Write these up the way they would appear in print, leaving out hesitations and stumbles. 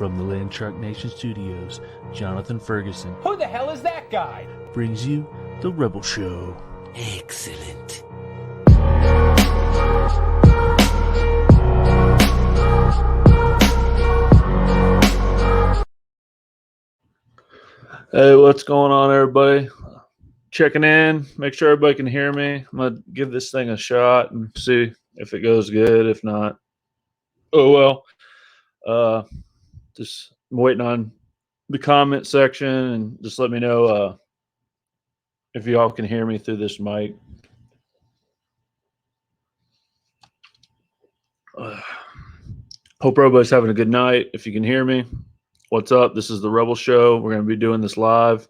From the Land Shark Nation Studios, Jonathan Ferguson Who the hell is that guy? brings you The Rebel Show. Excellent. Hey, what's going on, everybody? Checking in, make sure everybody can hear me. I'm going to give this thing a shot and see if it goes good. If not, oh well. Just waiting on the comment section and just let me know if y'all can hear me through this mic. Hope everybody's having a good night. If you can hear me, what's up? This is the Rebel Show. We're going to be doing this live.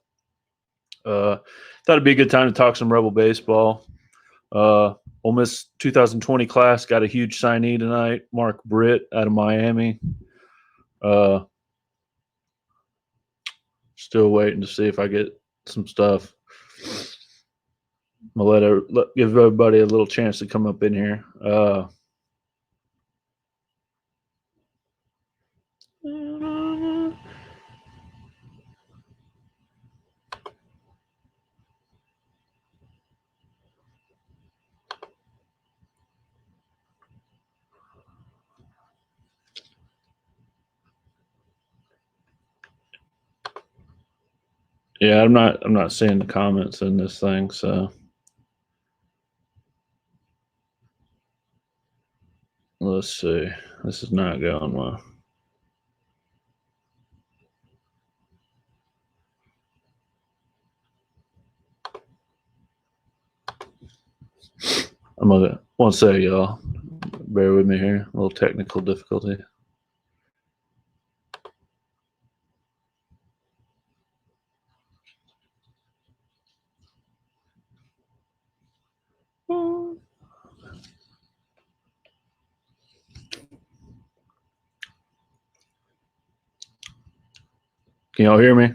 Thought it'd be a good time to talk some Rebel baseball. Ole Miss 2020 class got a huge signee tonight, Marc Britt out of Miami. Still waiting to see if I get some stuff. I'm gonna give everybody a little chance to come up in here. Yeah, I'm not seeing the comments in this thing, so let's see. This is not going well. I'm gonna one sec, y'all. Bear with me here. A little technical difficulty. Can y'all hear me?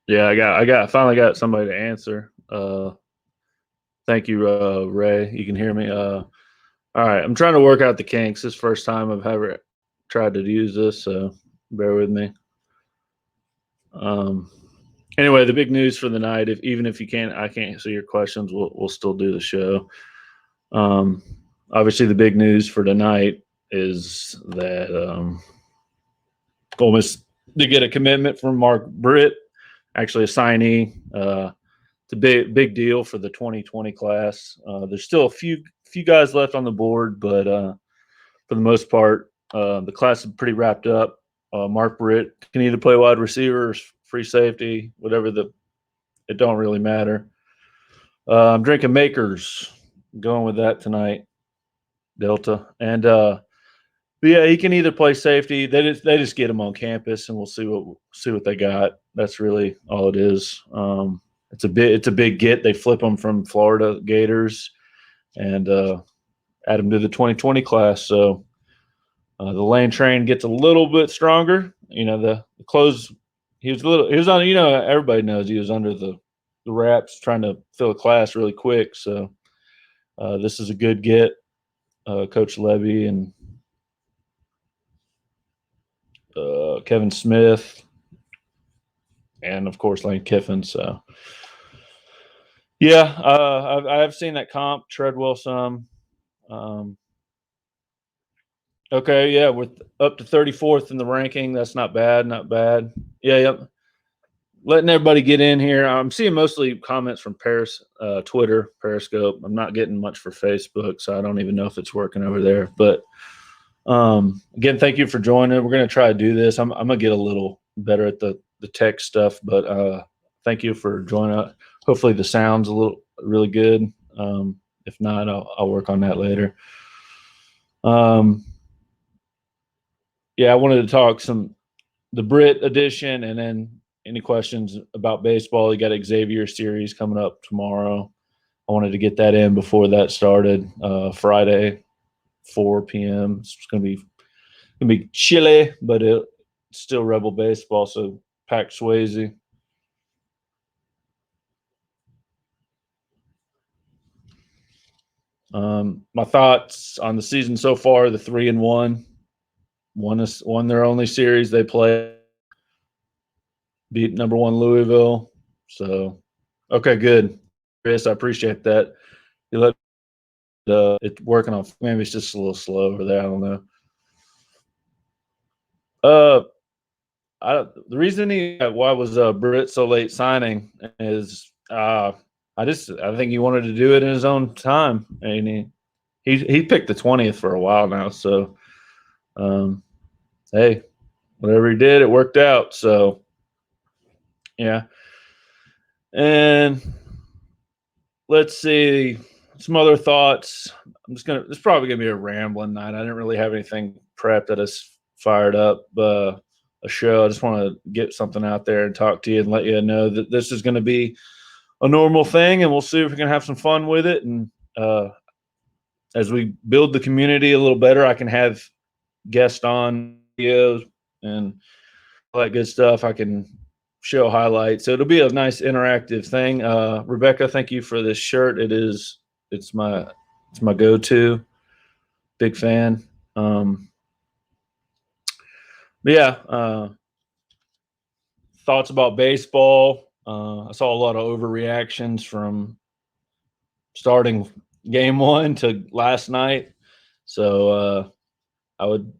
Yeah, I finally got somebody to answer. Thank you, Ray. You can hear me. All right, I'm trying to work out the kinks. This is the first time I've ever tried to use this, so bear with me. Anyway, the big news for the night. Even if I can't answer your questions, we'll still do the show. Obviously, the big news for tonight is that Ole Miss did get a commitment from Marc Britt, actually a signee. It's a big deal for the 2020 class. There's still a few guys left on the board, but for the most part, the class is pretty wrapped up. Marc Britt can either play wide receiver, free safety, whatever. It don't really matter. I'm drinking Makers, going with that tonight, Delta, and but yeah, he can either play safety. They just get him on campus, and we'll see what they got. That's really all it is. It's a big get. They flip him from Florida Gators, and add him to the 2020 class. So the lane train gets a little bit stronger. You know, the close. He was on. You know, everybody knows he was under the wraps, trying to fill a class really quick. So this is a good get. Coach Levy and Kevin Smith, and of course Lane Kiffin. So yeah, I've seen that comp Treadwell some. Okay, yeah, with up to 34th in the ranking, that's not bad. Yeah, yep. Letting everybody get in here. I'm seeing mostly comments from Twitter, Periscope. I'm not getting much for Facebook, so I don't even know if it's working over there. But again, thank you for joining. We're going to try to do this. I'm going to get a little better at the tech stuff, but thank you for joining. Hopefully the sound's really good. If not, I'll work on that later. yeah, I wanted to talk the Brit edition, and then any questions about baseball. You got Xavier series coming up tomorrow. I wanted to get that in before that started. Friday, 4 p.m. It's gonna be chilly, but it's still Rebel baseball. So Pack Swayze. My thoughts on the season so far: the 3-1, won their only series they played, beat number one Louisville. So, okay, good, Chris. I appreciate that. You let it working on. Maybe it's just a little slow over there. I don't know. Uh, the reason why was Britt so late signing is I think he wanted to do it in his own time, and he picked the 20th for a while now. So, hey, whatever he did, it worked out. So, yeah. And let's see some other thoughts. It's probably gonna be a rambling night. I didn't really have anything prepped that is fired up. A show. I just want to get something out there and talk to you and let you know that this is going to be a normal thing, and we'll see if we can have some fun with it. And as we build the community a little better, I can have guests on videos and all that good stuff. I can show highlights. So it'll be a nice interactive thing. Rebecca, thank you for this shirt. It's my go-to. Big fan. But yeah, thoughts about baseball. I saw a lot of overreactions from starting game one to last night. So I would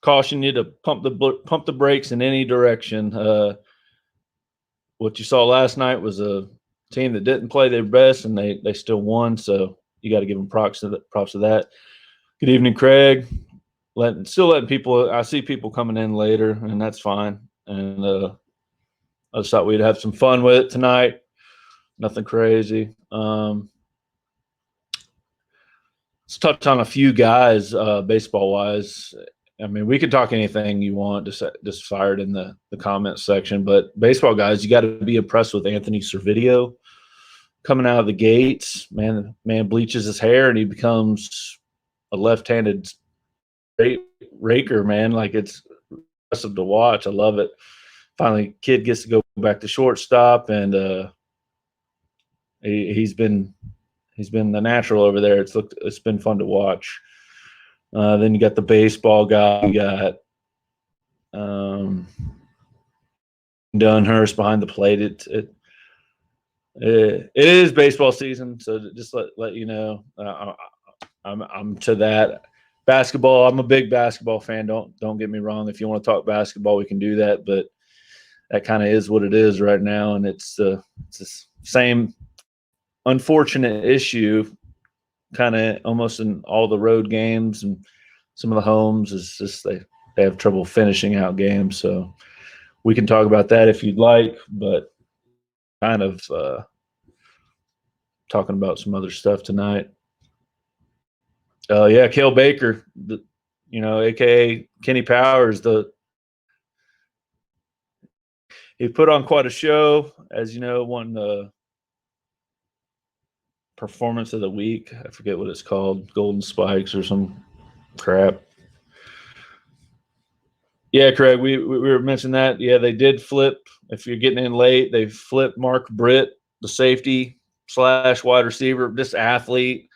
caution you to pump the brakes in any direction. What you saw last night was a team that didn't play their best, and they still won. So you got to give them props to that. Good evening, Craig. Still letting people. I see people coming in later, and that's fine. And I just thought we'd have some fun with it tonight. Nothing crazy. Let's touch on a few guys, baseball wise. I mean, we could talk anything you want, just fire it in the comment section. But baseball guys, you got to be impressed with Anthony Servideo coming out of the gates. Man bleaches his hair and he becomes a left-handed raker. Man, like it's impressive to watch. I love it. Finally, kid gets to go back to shortstop, and he's been the natural over there. It's been fun to watch. Then you got the baseball guy. You got Dunhurst behind the plate. It is baseball season, so just let you know. I'm to that. Basketball. I'm a big basketball fan. Don't get me wrong. If you want to talk basketball, we can do that. But that kind of is what it is right now, and it's the same unfortunate issue, kind of almost in all the road games and some of the homes. Is just they have trouble finishing out games. So we can talk about that if you'd like, but kind of talking about some other stuff tonight. Yeah, Cale Baker, aka Kenny Powers, he put on quite a show, as you know, won the performance of the week. I forget what it's called, Golden Spikes or some crap. Yeah, Craig, we were mentioning that. Yeah, they did flip. If you're getting in late, they flipped Marc Britt, the safety / wide receiver, this athlete,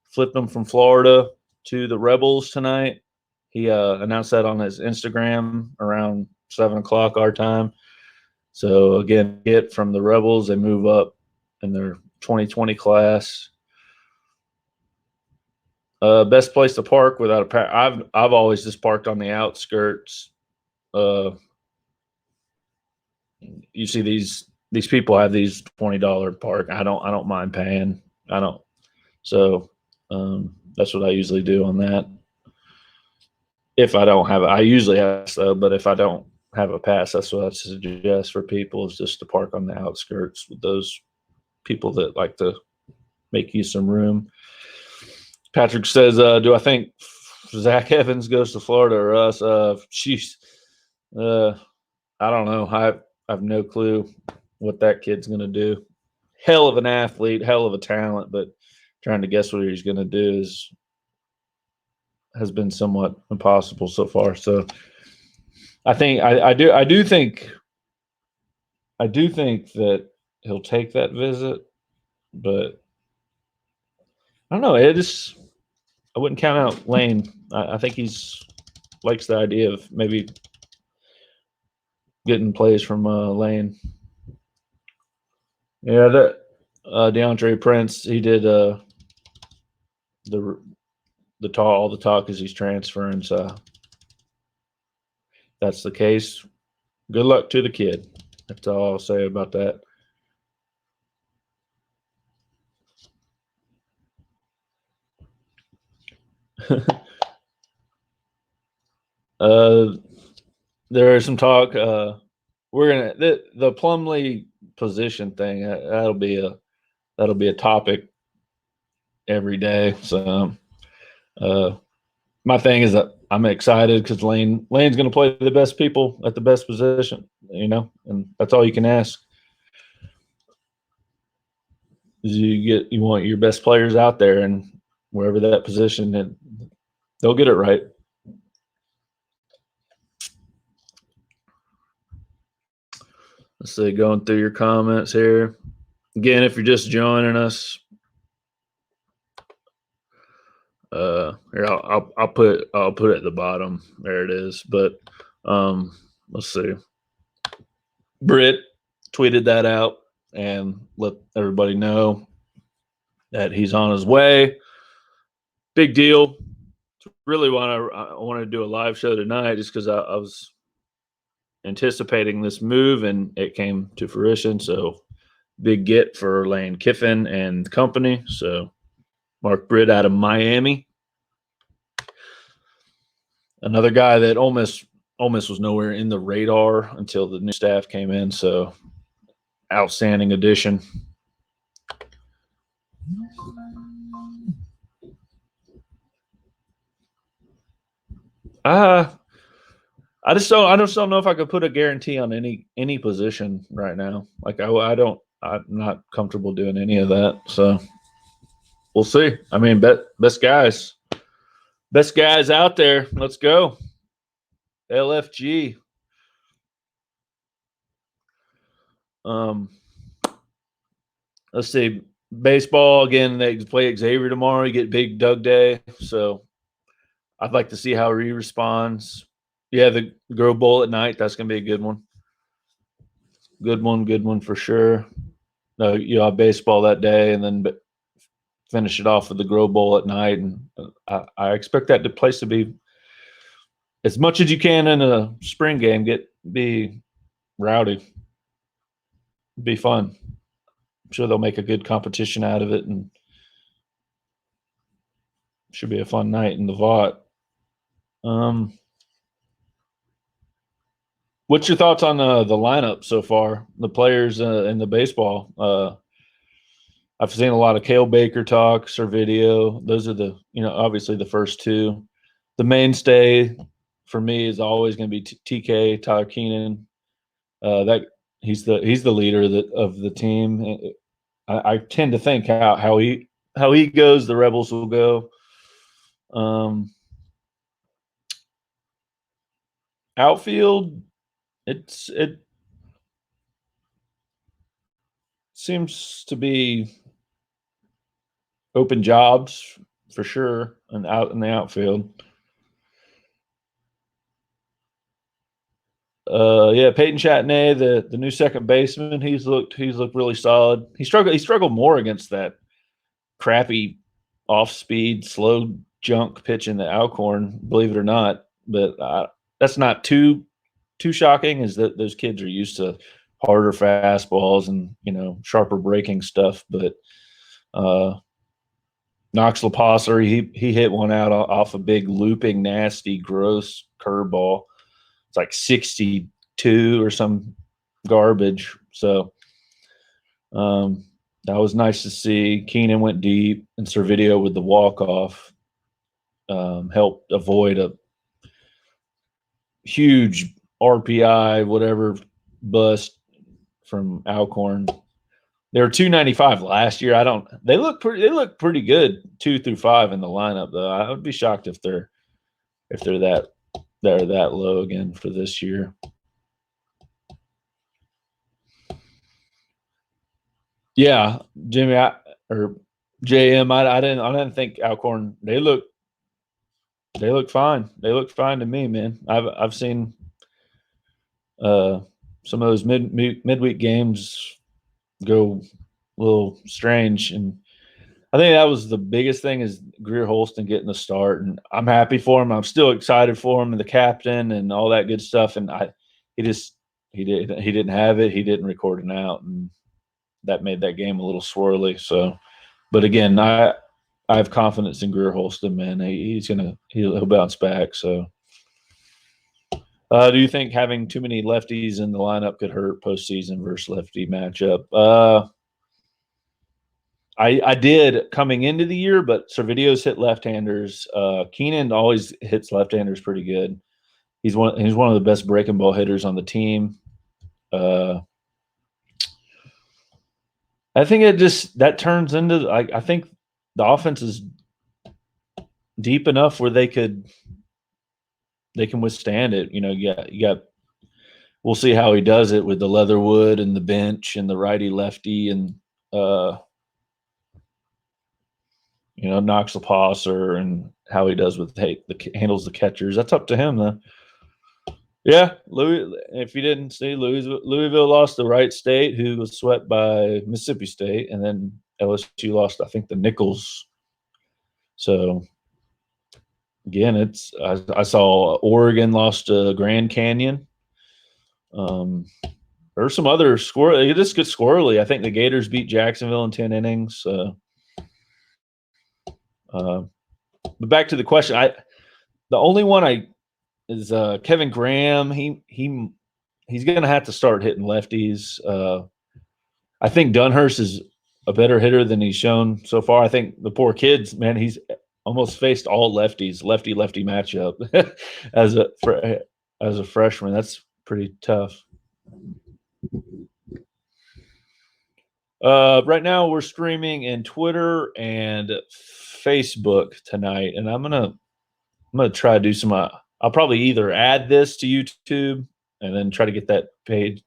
flipped him from Florida to the Rebels tonight. He announced that on his Instagram around 7:00 our time. So again, get from the Rebels, they move up in their 2020 class. Best place to park without a pack. I've always just parked on the outskirts. You see these people have these $20 park. I don't mind paying. I don't. So that's what I usually do on that. If I don't have, I usually have so, but if I don't have a pass, that's what I suggest for people is just to park on the outskirts with those people that like to make you some room. Patrick says, do I think Zach Evans goes to Florida or us, sheesh, I don't know. I have no clue what that kid's going to do. Hell of an athlete, hell of a talent, but trying to guess what he's going to do has been somewhat impossible so far. So I think I do think that he'll take that visit, but I don't know. I wouldn't count out Lane. I think he's likes the idea of maybe getting plays from Lane. Yeah, that DeAndre Prince, he did the all the talk is he's transferring. So that's the case. Good luck to the kid. That's all I'll say about that. uh, there is some talk. We're gonna the Plumlee position thing. That'll be a topic every day. So, my thing is that I'm excited because Lane's going to play the best people at the best position, and that's all you can ask. Is you want your best players out there, and wherever that position, and they'll get it right. Let's see, going through your comments here. Again, if you're just joining us, here I'll put it at the bottom. There it is. But let's see. Britt tweeted that out and let everybody know that he's on his way. Big deal. Really I want to do a live show tonight just because I was anticipating this move and it came to fruition. So big get for Lane Kiffin and company. So Marc Britt out of Miami. Another guy that almost was nowhere in the radar until the new staff came in. So outstanding addition. I just don't know if I could put a guarantee on any position right now. Like I'm not comfortable doing any of that. So we'll see. I mean, best guys out there. Let's go. LFG. Let's see. Baseball again. They play Xavier tomorrow. You get Big Doug Day. So I'd like to see how he responds. Yeah, the Grow Bowl at night. That's gonna be a good one. Good one for sure. No, you have baseball that day, and then finish it off with the Grow Bowl at night. And I expect that place to be as much as you can in a spring game. Be rowdy, be fun. I'm sure they'll make a good competition out of it, and should be a fun night in the Vaught. What's your thoughts on the lineup so far? The players in the baseball. I've seen a lot of Cale Baker talks or video. Those are obviously the first two. The mainstay for me is always going to be TK Tyler Keenan. That he's the leader of the team. I tend to think how he goes, the Rebels will go. Outfield, it seems to be open jobs for sure, and out in the outfield. Yeah, Peyton Chatney, the new second baseman, he's looked really solid. He struggled more against that crappy off speed, slow junk pitch in the Alcorn, believe it or not. But that's not too shocking, is that those kids are used to harder fastballs and sharper breaking stuff. But Knox Leposser, he hit one out off a big looping, nasty, gross curveball. It's like 62 or some garbage. So that was nice to see. Keenan went deep, and Servideo with the walk-off. helped avoid a huge RPI whatever bust from Alcorn. They were 295 last year. They look pretty good 2 through 5 in the lineup though. I would be shocked if they're that low again for this year. Yeah, Jimmy or JM. I didn't think Alcorn. They look fine. They look fine to me, man. I've seen some of those midweek games go a little strange, and I think that was the biggest thing is Greer Holston getting the start, and I'm happy for him. I'm still excited for him and the captain and all that good stuff. And he didn't have it. He didn't record an out, and that made that game a little swirly. So, but again, I have confidence in Greer Holston, man. He'll bounce back. So, do you think having too many lefties in the lineup could hurt postseason versus lefty matchup? I did coming into the year, but Servidio's hit left-handers. Keenan always hits left-handers pretty good. He's one of the best breaking ball hitters on the team. I think that turns into I think the offense is deep enough where they can withstand it. You got we'll see how he does it with the Leatherwood and the bench and the righty lefty and Knox Lepasser and how he does with handles the catchers. That's up to him though. Yeah, if you didn't see, Louisville lost to Wright State, who was swept by Mississippi State, and then LSU lost, I think, the Nichols. So again, I saw Oregon lost to Grand Canyon. There's some other score. It just gets squirrely. I think the Gators beat Jacksonville in 10 innings. But back to the question, the only one is Kevin Graham. He's going to have to start hitting lefties. I think Dunhurst is a better hitter than he's shown so far. I think the poor kid's, man, he's almost faced all lefties, lefty matchup as a freshman. That's pretty tough. Right now we're streaming in Twitter and Facebook tonight, and I'm gonna try to do some. I'll probably either add this to YouTube and then try to get that page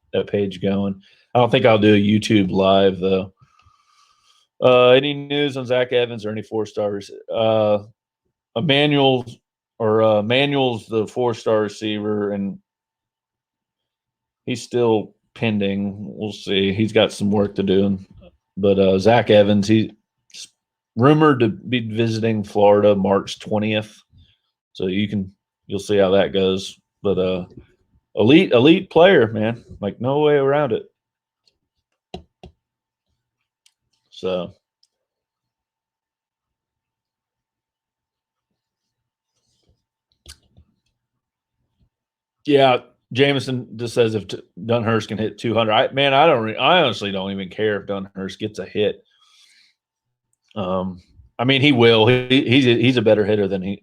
going. I don't think I'll do a YouTube live though. Any news on Zach Evans or any 4-stars? Manuel's the 4-star receiver, and he's still pending. We'll see. He's got some work to do. But Zach Evans, he's rumored to be visiting Florida March 20th. So you'll see how that goes. But elite player, man. Like no way around it. So yeah, Jameson just says if Dunhurst can hit 200, I honestly don't even care if Dunhurst gets a hit. I mean, he will. He's a better hitter than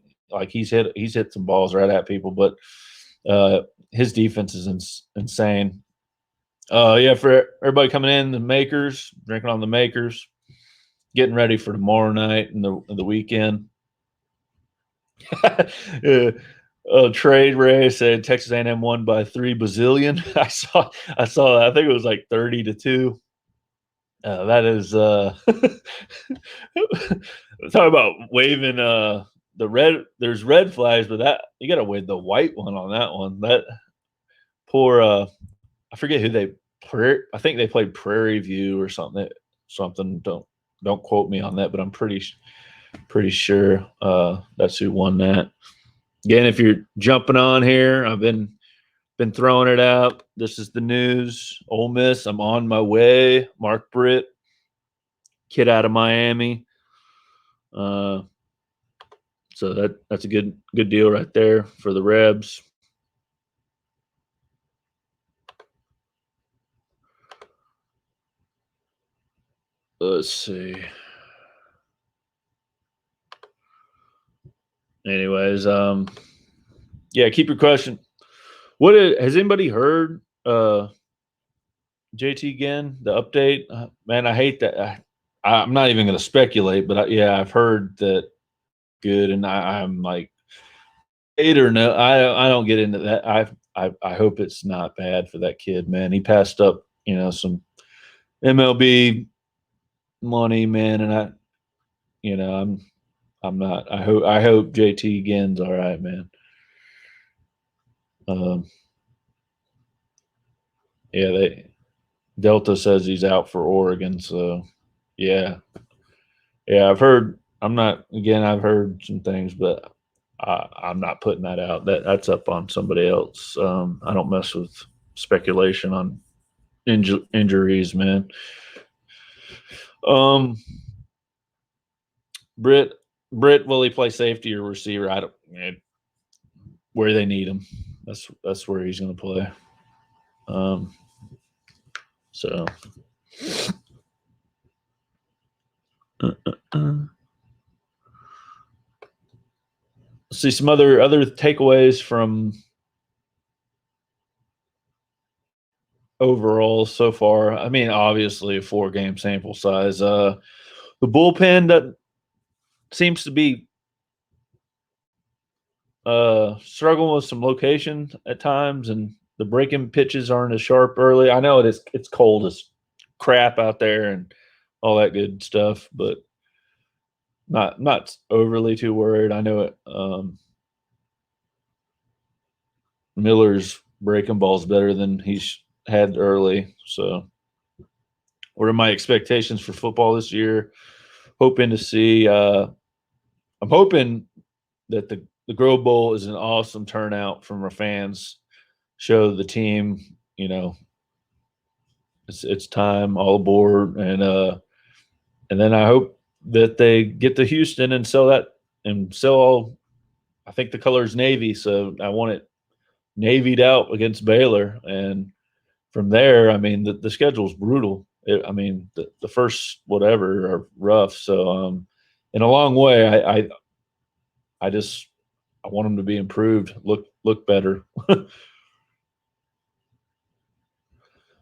he's hit some balls right at people, but his defense is insane. Yeah, for everybody coming in, the makers drinking on the makers, getting ready for tomorrow night and the weekend. Trade Ray said Texas A&M won by 3 bazillion. I saw. I think it was like 30-2. That is talk about waving the red. There's red flags, but that you got to wave the white one on that one. That poor. I forget who they. I think they played Prairie View or something. Don't quote me on that, but I'm pretty sure that's who won that. Again, if you're jumping on here, I've been throwing it out. This is the news. Ole Miss, I'm on my way. Marc Britt, kid out of Miami. So that's a good deal right there for the Rebs. Let's see. anyways, yeah, keep your question. Has anybody heard JT again, the update? Man, I hate that. I'm not even going to speculate, but yeah, I've heard that good, and I'm like, hate or no, I don't get into that. I hope it's not bad for that kid, man. He passed up, some MLB money, man, and I'm not. I hope JT Ginn's all right, man. Yeah, Delta says he's out for Oregon, so yeah, yeah. I've heard some things, but I'm not putting that out. That's up on somebody else. I don't mess with speculation on injuries, man. Um, Britt, will he play safety or receiver? I don't. Where they need him, that's where he's going to play. Um, so. See some other takeaways from overall so far. I mean, obviously a 4-game sample size. The bullpen that seems to be struggling with some location at times, and the breaking pitches aren't as sharp early. I know it's cold as crap out there and all that good stuff, but not overly too worried. I know it. Miller's breaking balls better than he's had early. So, what are my expectations for football this year? Hoping to see. I'm hoping that the Grove Bowl is an awesome turnout from our fans. Show the team, it's time, all aboard, and then I hope that they get to Houston and sell that and sell all. I think the color is navy, so I want it navied out against Baylor, and from there, I mean, the schedule's brutal. I mean, the first whatever are rough. So, in a long way, I just I want them to be improved, look better.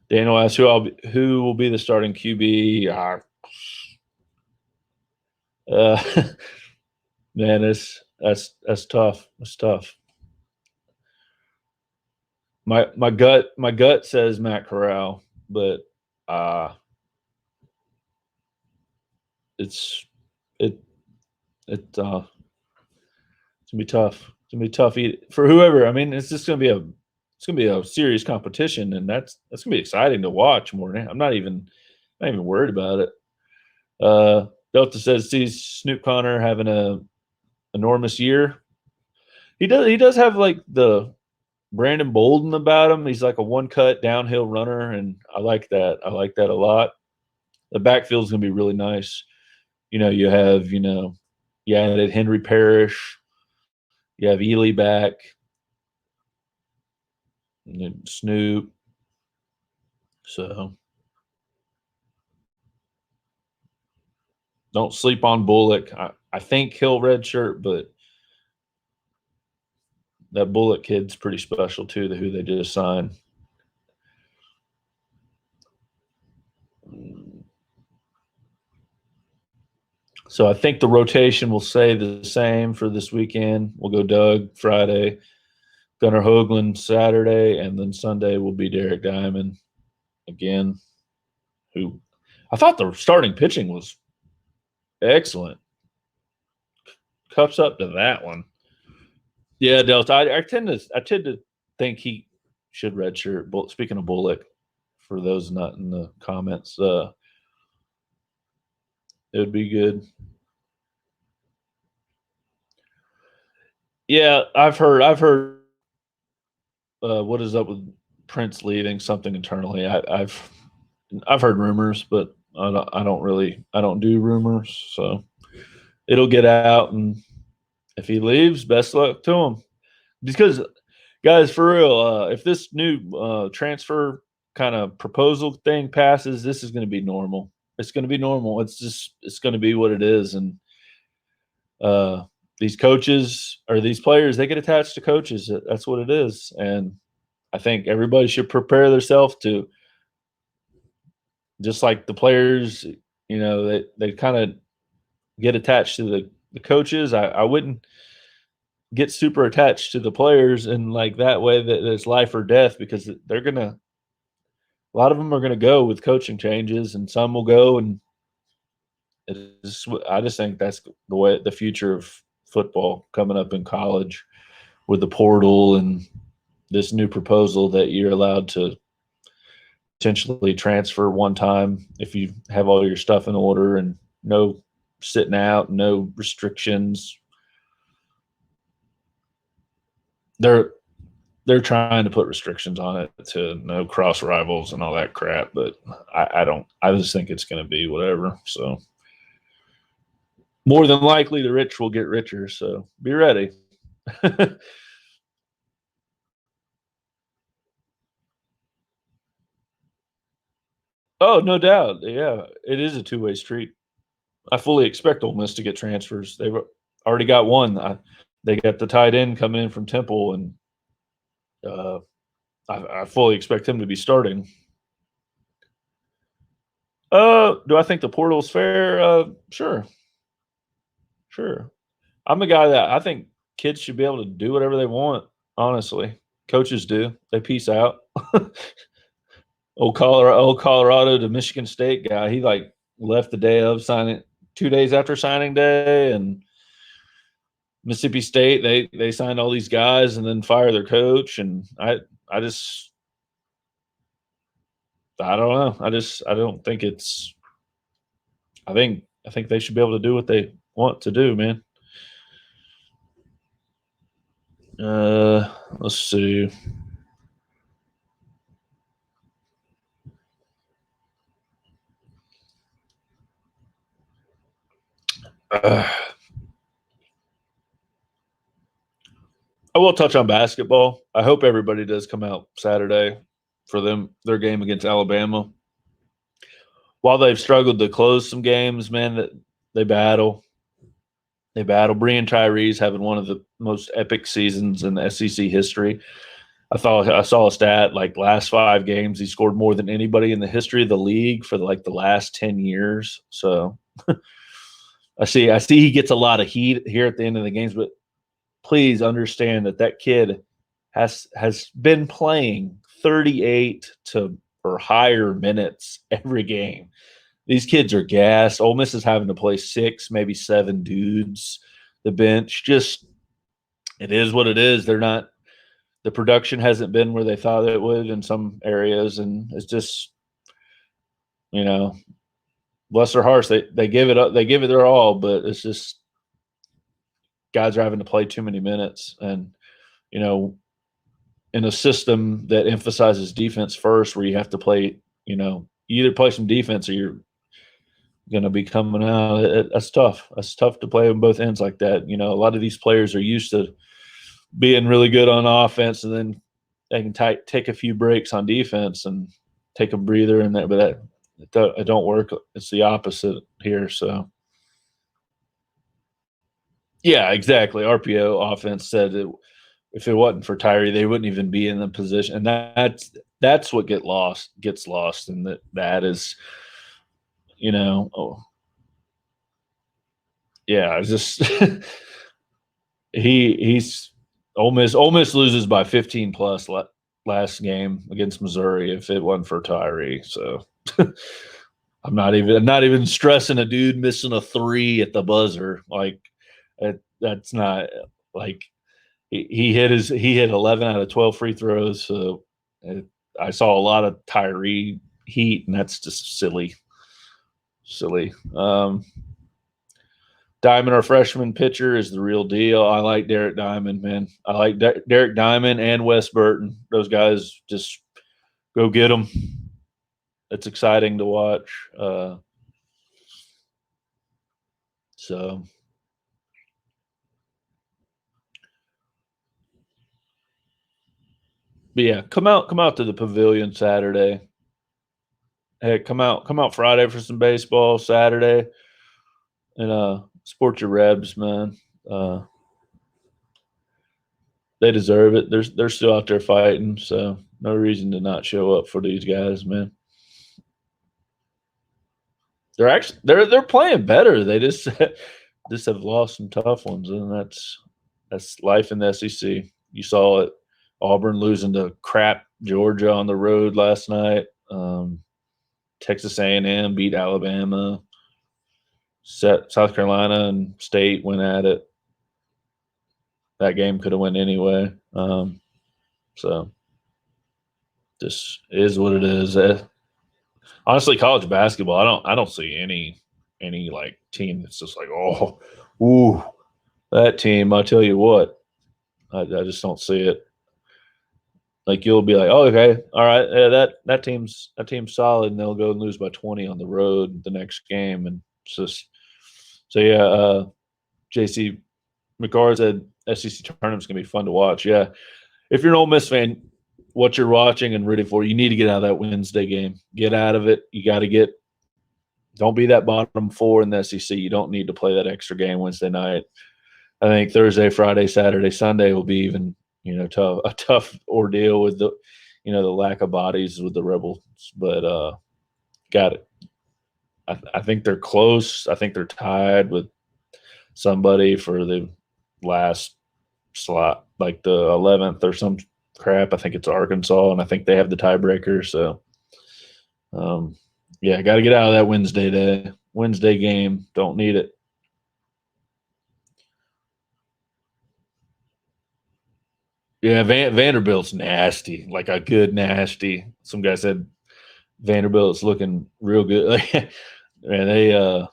Daniel asks who will be the starting QB. Man, that's tough. That's tough. My gut says Matt Corral, but it's it it it's gonna be tough. It's gonna be tough for whoever. I mean, it's gonna be a serious competition, and that's gonna be exciting to watch more. I'm not even worried about it. Delta says sees Snoop Connor having a enormous year. He does have like the Brandon Bolden about him. He's like a one cut downhill runner, and I like that. I like that a lot. The backfield's gonna be really nice. You have you added Henry Parrish, you have Ely back, and then Snoop. So don't sleep on Bullock. I think he'll redshirt, but that Bullock kid's pretty special too. Who they just signed. So I think the rotation will stay the same for this weekend. We'll go Doug Friday, Gunnar Hoagland Saturday, and then Sunday will be Derek Diamond again. Who I thought the starting pitching was excellent. Cups up to that one. Yeah, Delta. I tend to think he should redshirt. Speaking of Bullock, for those not in the comments, it would be good. Yeah, I've heard. What is up with Prince leaving? Something internally. I've heard rumors, but I don't do rumors, so it'll get out. And if he leaves, best luck to him. Because guys, for real, if this new transfer kind of proposal thing passes, this is going to be normal. It's going to be normal. It's going to be what it is, and these coaches or these players, they get attached to coaches. That's what it is. And I think everybody should prepare themselves to, just like the players, they kind of get attached to the coaches. I wouldn't get super attached to the players in like that way that it's life or death, because a lot of them are gonna go with coaching changes, and some will go, and I just think that's the future of football coming up in college, with the portal and this new proposal that you're allowed to potentially transfer one time if you have all your stuff in order, and no sitting out, no restrictions. They're trying to put restrictions on it to no cross rivals and all that crap, but I don't. I just think it's going to be whatever. So more than likely, the rich will get richer. So be ready. Oh, no doubt. Yeah, it is a two-way street. I fully expect Ole Miss to get transfers. They've already got one. They got the tight end coming in from Temple, and uh, I fully expect him to be starting. Do I think the portal's fair? Sure, sure. I'm a guy that I think kids should be able to do whatever they want. Honestly, coaches do. They peace out. Old Colorado to Michigan State guy. He like left the day of signing, 2 days after signing day, and Mississippi State they signed all these guys and then fire their coach. And I just I don't know. I don't think it's. I think they should be able to do what they want to do, man. Let's see. Uh, I will touch on basketball. I hope everybody does come out Saturday for their game against Alabama. While they've struggled to close some games, man, that they battle. They battle. Brian Tyree's having one of the most epic seasons in the SEC history. I saw a stat like last 5 games he scored more than anybody in the history of the league for like the last 10 years. So I see he gets a lot of heat here at the end of the games, but please understand that kid has been playing 38 to or higher minutes every game. These kids are gassed. Ole Miss is having to play 6, maybe 7 dudes. The bench just it is what it is. They're not the production hasn't been where they thought it would in some areas, and it's just you know bless their hearts. They give it up. They give it their all, but it's just guys are having to play too many minutes, and you know in a system that emphasizes defense first, where you have to play, you either play some defense or you're going to be coming out. That's tough. That's tough to play on both ends like that. A lot of these players are used to being really good on offense, and then they can take a few breaks on defense and take a breather in there. But it don't work. It's the opposite here. So yeah, exactly. RPO offense said that if it wasn't for Tyree, they wouldn't even be in the position, and that's what gets lost, and that is, yeah, it's just he's Ole Miss loses by 15 plus last game against Missouri if it wasn't for Tyree. So I'm not even stressing a dude missing a 3 at the buzzer. Like that's not like he hit 11 out of 12 free throws. So I saw a lot of Tyree heat, and that's just silly. Diamond, our freshman pitcher, is the real deal. I like Derek Diamond, man. I like Derek Diamond and Wes Burton. Those guys, just go get them. It's exciting to watch. So, but yeah, come out to the pavilion Saturday. Hey, come out Friday for some baseball. Saturday, and support your Rebs, man. They deserve it. They're still out there fighting, so no reason to not show up for these guys, man. They're playing better. They just have lost some tough ones, and that's life in the SEC. You saw it. Auburn losing to crap Georgia on the road last night. Texas A&M beat Alabama. South Carolina and State went at it. That game could have went anyway. So this is what it is. Honestly, college basketball, I don't see any like team that's just like, oh, ooh, that team. I tell you what, I just don't see it. Like you'll be like, oh, okay, all right, yeah, that team's solid, and they'll go and lose by 20 on the road the next game, and it's just so yeah. JC McCart said SEC tournament's gonna be fun to watch. Yeah, if you're an Ole Miss fan, what you're watching and rooting for, you need to get out of that Wednesday game. Get out of it. You got to get. Don't be that bottom four in the SEC. You don't need to play that extra game Wednesday night. I think Thursday, Friday, Saturday, Sunday will be even a tough ordeal with the the lack of bodies with the Rebels. But got it. I think they're close. I think they're tied with somebody for the last slot, like the 11th or some crap. I think it's Arkansas, and I think they have the tiebreaker. So, yeah, got to get out of that Wednesday game. Don't need it. Yeah, Vanderbilt's nasty, like a good nasty. Some guy said Vanderbilt's looking real good. Man,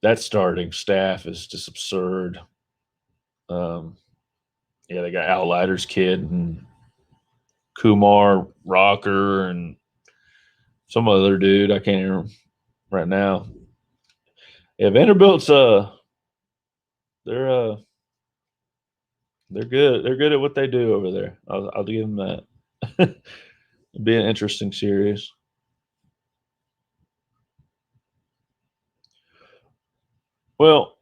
that starting staff is just absurd. Yeah, they got Al Leiter's kid and Kumar Rocker and some other dude. I can't even right now. Yeah, Vanderbilt's they're they're good. They're good at what they do over there. I'll give them that. It'll be an interesting series. Well,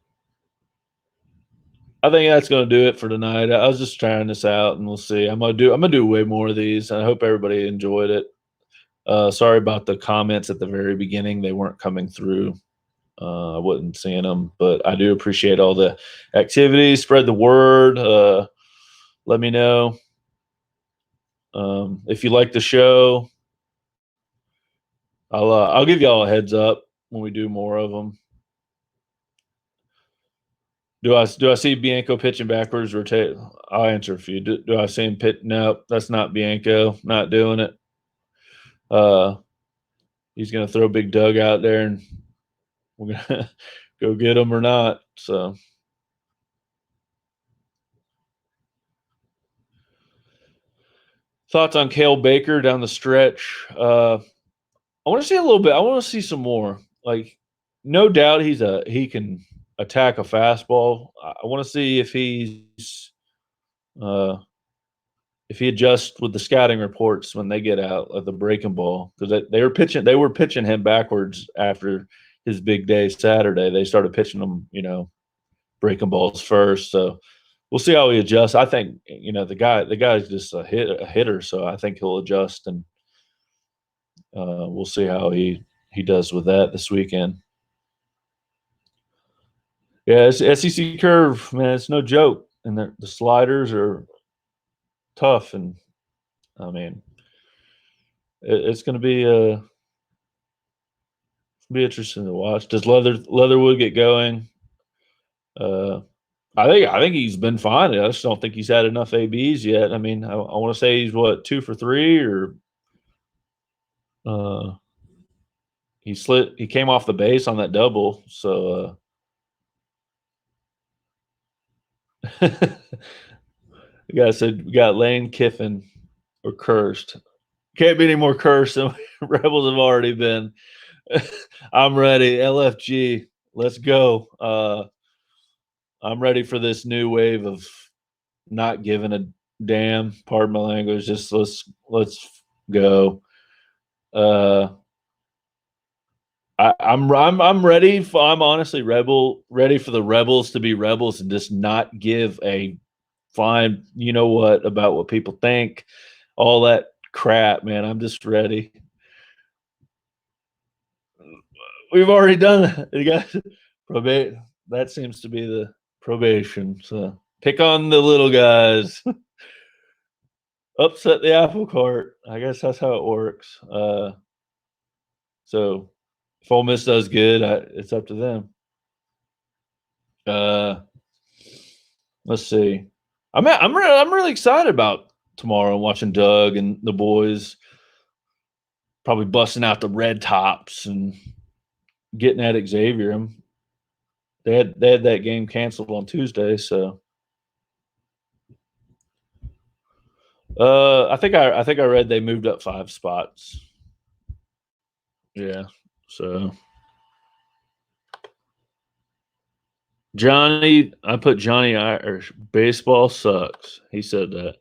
I think that's going to do it for tonight. I was just trying this out, and we'll see. I'm gonna do way more of these. I hope everybody enjoyed it. Sorry about the comments at the very beginning; they weren't coming through. I wasn't seeing them, but I do appreciate all the activities. Spread the word. Let me know if you like the show. I'll give y'all a heads up when we do more of them. Do I see Bianco pitching backwards? Rotate. I'll answer for you. Do I see him pitch? No, that's not Bianco. Not doing it. Uh, he's gonna throw Big Doug out there, and we're gonna go get him or not. So, thoughts on Cale Baker down the stretch? I want to see a little bit. I want to see some more. Like, no doubt he can attack a fastball. I want to see uh, if he adjusts with the scouting reports when they get out of the breaking ball, because they were pitching him backwards after his big day Saturday. They started pitching him breaking balls first. So we'll see how he adjusts. I think the guy's just a hitter, so I think he'll adjust, and we'll see how he does with that this weekend. Yeah, it's SEC curve, man. It's no joke, and the sliders are tough, and I mean, it's going to be interesting to watch. Does Leatherwood get going? Uh, I think he's been fine. I just don't think he's had enough ABs yet. I mean, I want to say he's what 2 for 3, or uh, he came off the base on that double. So the guy said we got Lane Kiffin or cursed. Can't be any more cursed than Rebels have already been. I'm ready. LFG, let's go. I'm ready for this new wave of not giving a damn. Pardon my language. Just let's go. I'm ready. I'm honestly ready for the rebels to be rebels and just not give a fine, you know what, about what people think, all that crap, man. I'm just ready. We've already done it. You got probate. That seems to be the probation. So pick on the little guys. Upset the apple cart. I guess that's how it works. So if Ole Miss does good, it's up to them. Uh, let's see. I'm really excited about tomorrow. Watching Doug and the boys probably busting out the red tops and getting at Xavier. They had that game canceled on Tuesday, so I think I read they moved up 5 spots. Yeah, so Johnny, I put Johnny Irish. Baseball sucks. He said that.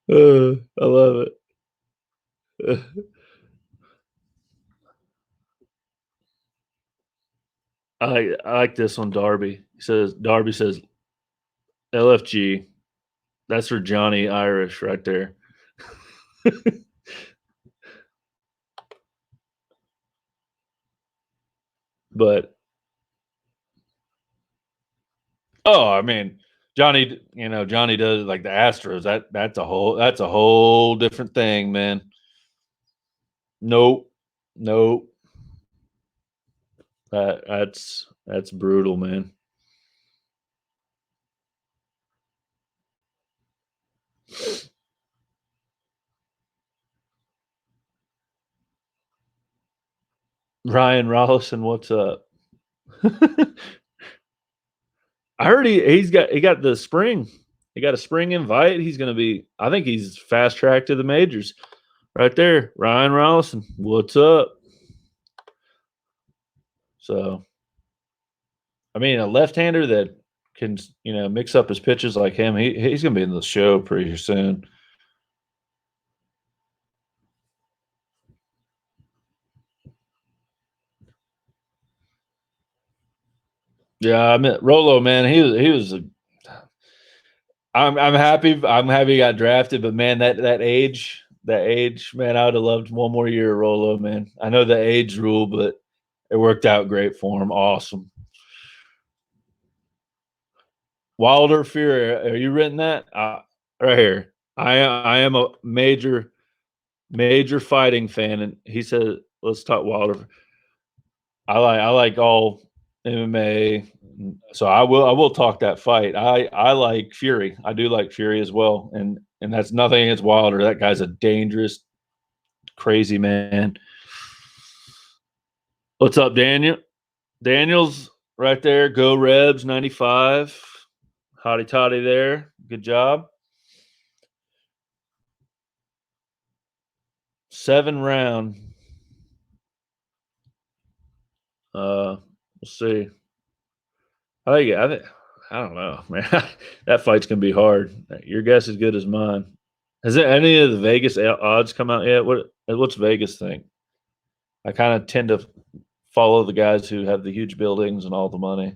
I love it. I like this one. Darby says LFG. That's for Johnny Irish right there. But I mean, Johnny does like the Astros. That's a whole different thing, man. Nope, nope. That's brutal, man. Ryan Rollison, what's up? I heard he got the spring. He got a spring invite. He's gonna be. I think he's fast tracked to the majors. Right there, Ryan Rollison. What's up? So, I mean, a left-hander that can mix up his pitches like him. He's gonna be in the show pretty soon. Yeah, I mean Rolo, man. He was. I'm happy. I'm happy he got drafted, but man, that age, man, I would have loved one more year of Rolo, man. I know the age rule, but it worked out great for him. Awesome. Wilder Fury, are you written that? Right here. I am a major fighting fan, and he said, "Let's talk Wilder." I like all MMA, so I will talk that fight. I like Fury. I do like Fury as well, and that's nothing against Wilder. That guy's a dangerous, crazy man. What's up, Daniel? Daniel's right there. Go Rebs 95. Hotty toddy there. Good job. 7 round. We'll see. I don't know, man. That fight's gonna be hard. Your guess is good as mine. Has any of the Vegas odds come out yet? What's Vegas think? I kind of tend to follow the guys who have the huge buildings and all the money.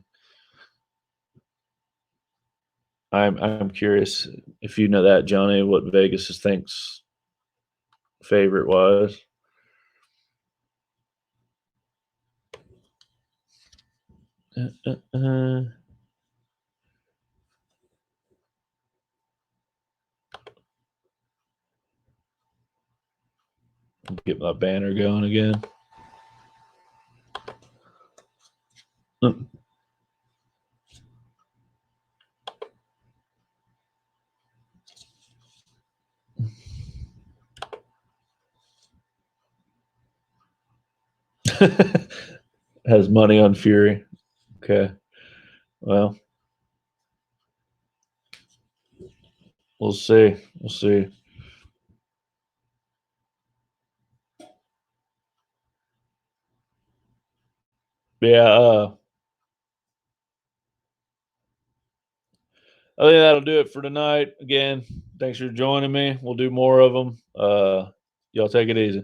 I'm curious if you know that, Johnny, what Vegas thinks favorite was. Uh, get my banner going again. Has money on Fury. Okay. Well, we'll see. We'll see. Yeah. I think that'll do it for tonight. Again, Thanks for joining me. We'll do more of them. Y'all take it easy.